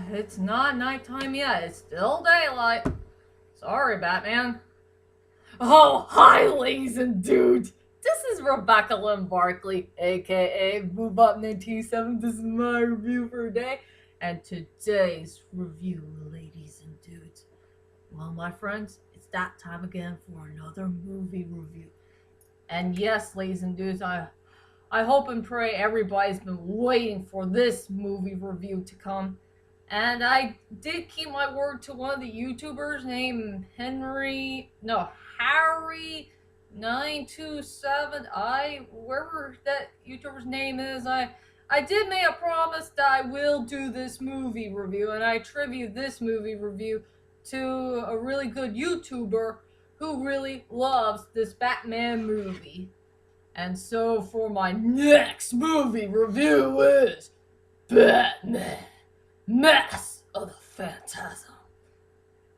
It's not nighttime yet. It's still daylight. Sorry, Batman. Oh, hi, ladies and dudes. This is Rebecca Lynn Barkley, aka Boobop927. This is my review for today. And today's review, ladies and dudes. Well, my friends, it's that time again for another movie review. And yes, ladies and dudes, I hope and pray everybody's been waiting for this movie review to come. And I did keep my word to one of the YouTubers named Harry927. Wherever that YouTuber's name is, I did make a promise that I will do this movie review, and I attribute this movie review to a really good YouTuber who really loves this Batman movie. And so for my next movie review is Batman, Mask of the Phantasm.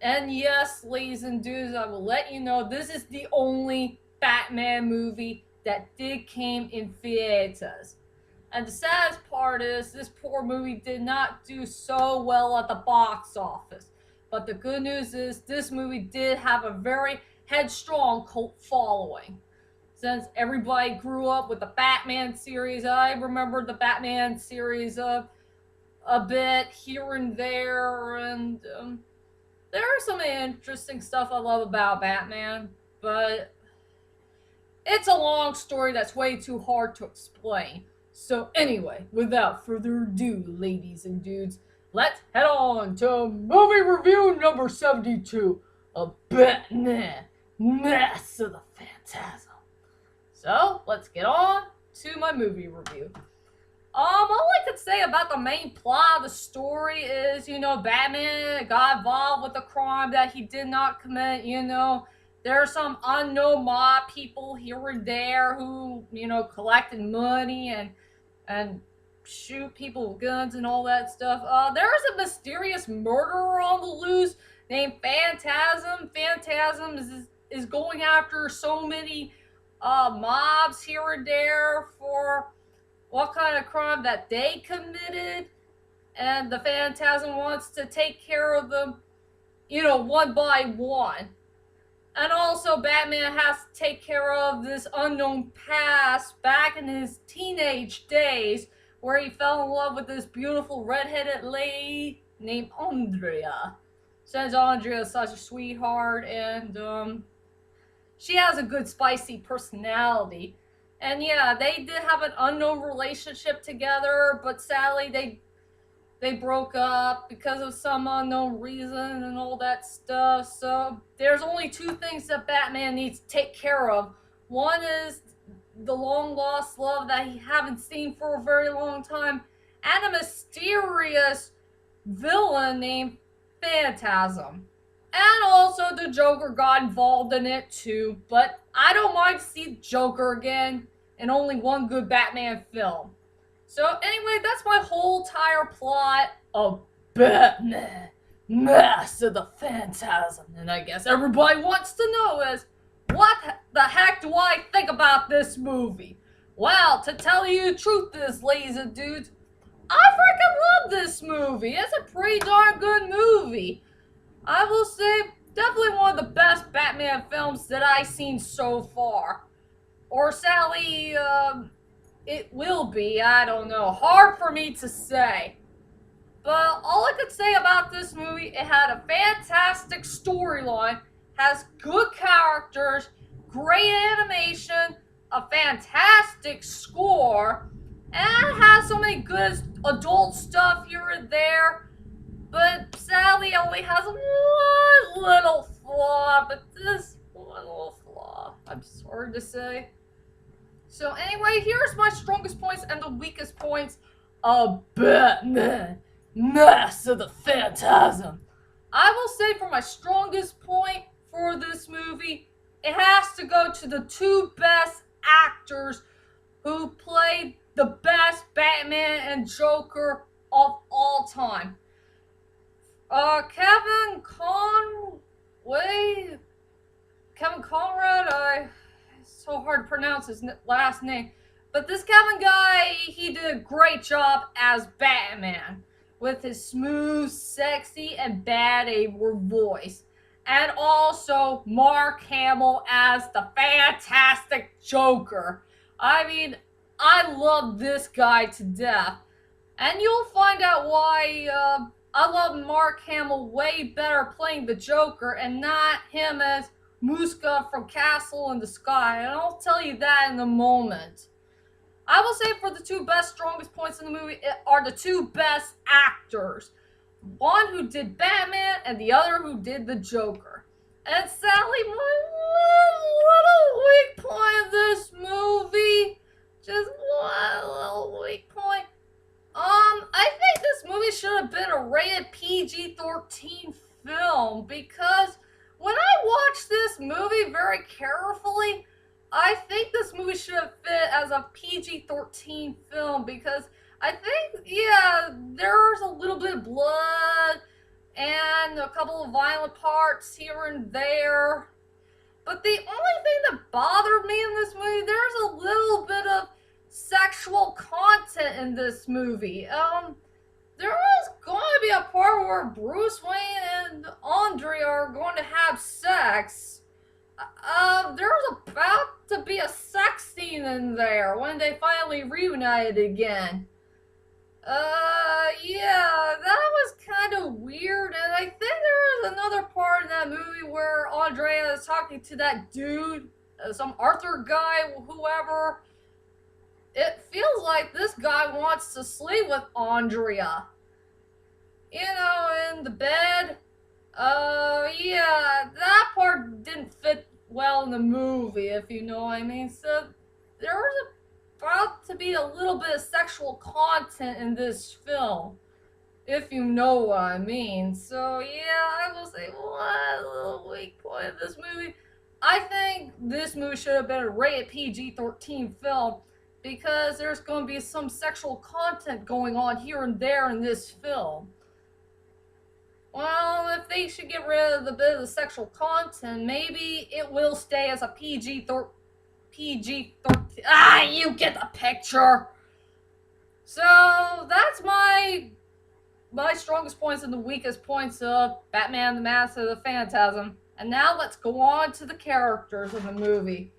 And yes, ladies and dudes, I will let you know this is the only Batman movie that came in theaters. And the saddest part is this poor movie did not do so well at the box office. But the good news is this movie did have a very headstrong cult following. Since everybody grew up with the Batman series, I remember the Batman series a bit here and there, and there's some interesting stuff I love about Batman, but it's a long story that's way too hard to explain. So anyway, without further ado, ladies and dudes, let's head on to movie review number 72 of Batman, Mask of the Phantasm. So, let's get on to my movie review. All I could say about the main plot of the story is, Batman got involved with a crime that he did not commit, There are some unknown mob people here and there who, collected money and shoot people with guns and all that stuff. There's a mysterious murderer on the loose named Phantasm. Phantasm is going after so many mobs here and there for what kind of crime that they committed, and the Phantasm wants to take care of them, one by one. And also Batman has to take care of this unknown past back in his teenage days where he fell in love with this beautiful redheaded lady named Andrea. Since Andrea is such a sweetheart, and she has a good spicy personality. And yeah, they did have an unknown relationship together, but sadly they broke up because of some unknown reason and all that stuff. So there's only two things that Batman needs to take care of. One is the long lost love that he haven't seen for a very long time, and a mysterious villain named Phantasm. And also the Joker got involved in it too, but I don't mind to see Joker again in only one good Batman film. So anyway, that's my whole entire plot of Batman, Mask of the Phantasm. And I guess everybody wants to know is, what the heck do I think about this movie? Well, to tell you the truth is, ladies and dudes, I freaking love this movie. It's a pretty darn good movie. I will say, definitely one of the best Batman films that I've seen so far. Or sadly, it will be, I don't know. Hard for me to say. But all I could say about this movie, it had a fantastic storyline, has good characters, great animation, a fantastic score, and has so many good adult stuff here and there. But sadly, it only has one little flaw, but this one little flaw, I'm sorry to say. So anyway, here's my strongest points and the weakest points of Batman, Mask of the Phantasm. I will say for my strongest point for this movie, it has to go to the two best actors who played the best Batman and Joker of all time. Kevin Conrad, it's so hard to pronounce his last name. But this Kevin guy, he did a great job as Batman. with his smooth, sexy, and bad A-word voice. And also Mark Hamill as the fantastic Joker. I mean, I love this guy to death. And you'll find out why I love Mark Hamill way better playing the Joker and not him as Muska from Castle in the Sky. And I'll tell you that in a moment. I will say for the two best, strongest points in the movie are the two best actors. One who did Batman and the other who did the Joker. And sadly, my little weak point of this movie, just one little weak point. I think this movie should have been a rated PG-13 film because when I watched this movie very carefully, I think this movie should have fit as a PG-13 film because I think, yeah, there's a little bit of blood and a couple of violent parts here and there. But the only thing that bothered me in this movie, there's a little bit of sexual content in this movie. There is going to be a part where Bruce Wayne and Andrea are going to have sex. There's about to be a sex scene in there when they finally reunited again. Yeah, that was kind of weird, and I think there was another part in that movie where Andrea is talking to that dude, some Arthur guy, whoever. It feels like this guy wants to sleep with Andrea. You know, in the bed. Yeah, that part didn't fit well in the movie, if you know what I mean. So, there was about to be a little bit of sexual content in this film, if you know what I mean. So, yeah, I will say one little weak point of this movie. I think this movie should have been a rated PG-13 film because there's going to be some sexual content going on here and there in this film. Well, if they should get rid of the bit of the sexual content, maybe it will stay as a PG-13. You get the picture. So that's my strongest points and the weakest points of Batman the Mask of the Phantasm. And now let's go on to the characters of the movie.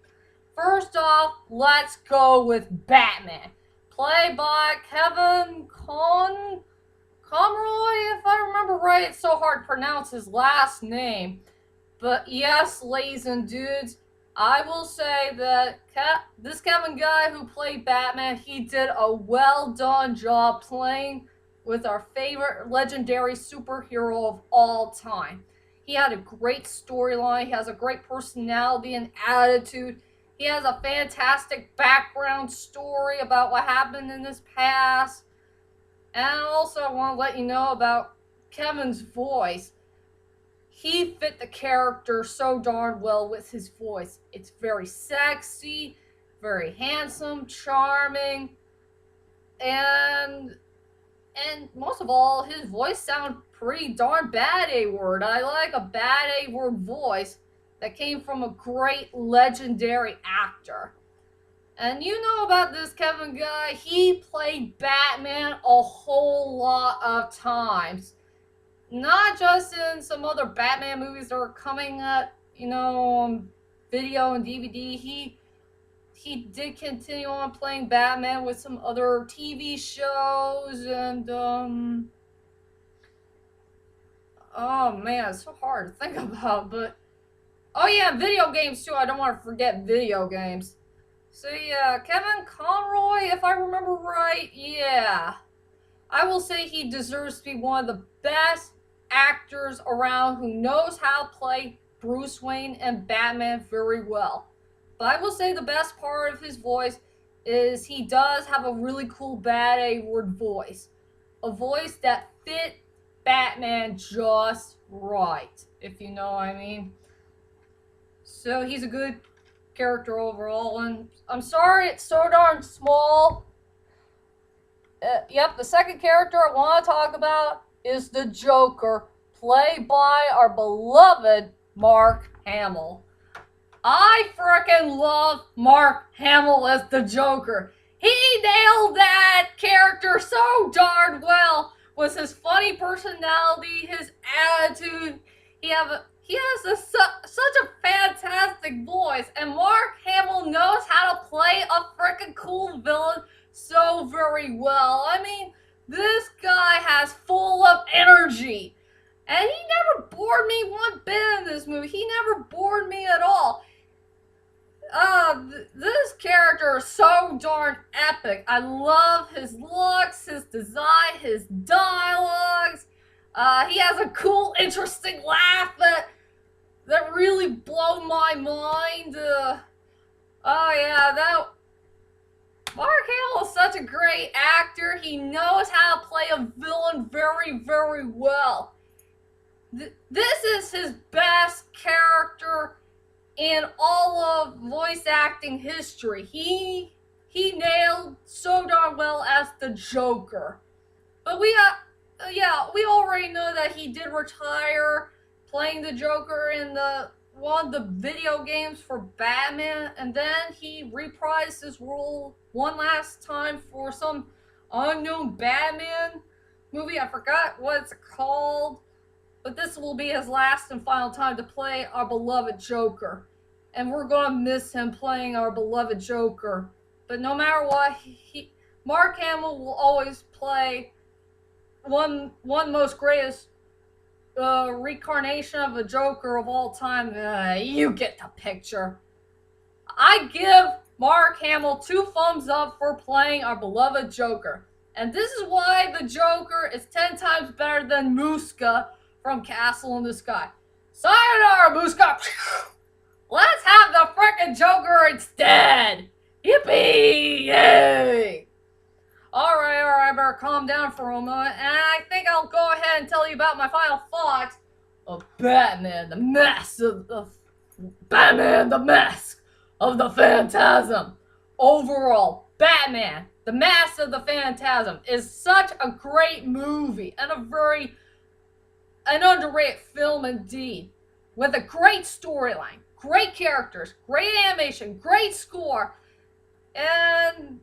First off, let's go with Batman, played by Kevin Conroy, if I remember right. It's so hard to pronounce his last name. But yes, ladies and dudes, I will say that this Kevin guy who played Batman, he did a well done job playing with our favorite legendary superhero of all time. He had a great storyline, he has a great personality and attitude. He has a fantastic background story about what happened in his past. And also, I want to let you know about Kevin's voice. He fit the character so darn well with his voice. It's very sexy, very handsome, charming, and most of all, his voice sounds pretty darn bad A-word. I like a bad A-word voice that came from a great legendary actor. And you know about this Kevin guy, he played Batman a whole lot of times. Not just in some other Batman movies that are coming up, on video and DVD. He did continue on playing Batman with some other TV shows and oh man, it's so hard to think about, but oh yeah, video games too. I don't want to forget video games. So yeah, Kevin Conroy, if I remember right, yeah. I will say he deserves to be one of the best actors around who knows how to play Bruce Wayne and Batman very well. But I will say the best part of his voice is he does have a really cool bad A-word voice. A voice that fit Batman just right, if you know what I mean. So he's a good character overall, and I'm sorry it's so darn small. Yep, the second character I want to talk about is the Joker, played by our beloved Mark Hamill. I frickin' love Mark Hamill as the Joker. He nailed that character so darn well with his funny personality, his attitude. He has such a fantastic voice, and Mark Hamill knows how to play a freaking cool villain so very well. I mean, this guy has full of energy, and he never bored me one bit in this movie. He never bored me at all. This character is so darn epic. I love his looks, his design, his dialogues. He has a cool, interesting laugh that really blew my mind. Oh yeah, that Mark Hamill is such a great actor. He knows how to play a villain very, very well. This is his best character in all of voice acting history. He nailed so darn well as the Joker. But we already know that he did retire playing the Joker in one of the video games for Batman, and then he reprised his role one last time for some unknown Batman movie. I forgot what it's called, but this will be his last and final time to play our beloved Joker. And we're gonna miss him playing our beloved Joker. But no matter what, Mark Hamill will always play one most greatest reincarnation of a Joker of all time. You get the picture. I give Mark Hamill 2 thumbs up for playing our beloved Joker. And this is why the Joker is 10 times better than Muska from Castle in the Sky. Sayonara, Muska! Let's have the frickin' Joker instead! Yippee! Yay! Alright, better calm down for a moment, and I think I'll go ahead and tell you about my final thoughts of Batman, the Mask of the Phantasm. Overall, Batman, the Mask of the Phantasm is such a great movie and an underrated film indeed, with a great storyline, great characters, great animation, great score, and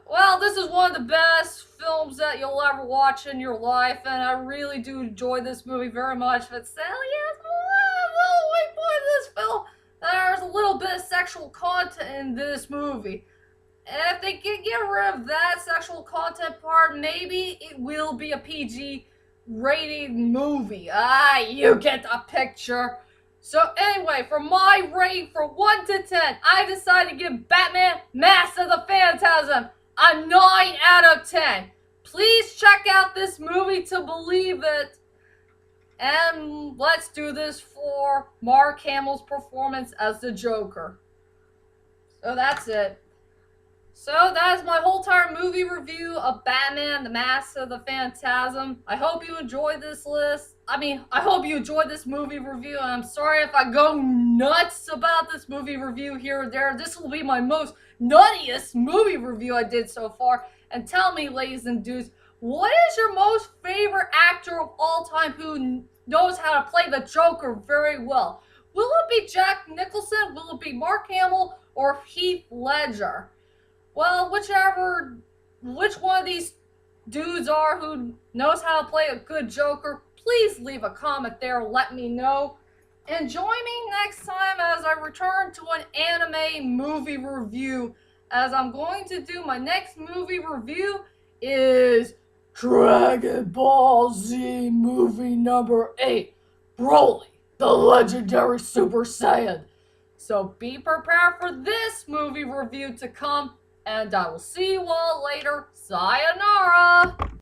well, this is one of the best films that you'll ever watch in your life, and I really do enjoy this movie very much. But sadly, yes, well, wait for this film. There's a little bit of sexual content in this movie. And if they can get rid of that sexual content part, maybe it will be a PG rated movie. You get the picture. So anyway, for my rating for 1 to 10, I decided to give Batman Mask of the Phantasm a 9 out of 10. Please check out this movie to believe it. And let's do this for Mark Hamill's performance as the Joker. So that's it. So that is my whole entire movie review of Batman, the Mask of the Phantasm. I hope you enjoyed this list. I hope you enjoyed this movie review, and I'm sorry if I go nuts about this movie review here or there. This will be my most nuttiest movie review I did so far. And tell me, ladies and dudes, what is your most favorite actor of all time who knows how to play the Joker very well? Will it be Jack Nicholson? Will it be Mark Hamill? Or Heath Ledger? Well, which one of these dudes are who knows how to play a good Joker, please leave a comment there and let me know. And join me next time as I return to an anime movie review. As I'm going to do my next movie review is Dragon Ball Z movie number 8, Broly, the legendary Super Saiyan. So be prepared for this movie review to come. And I will see you all later. Sayonara!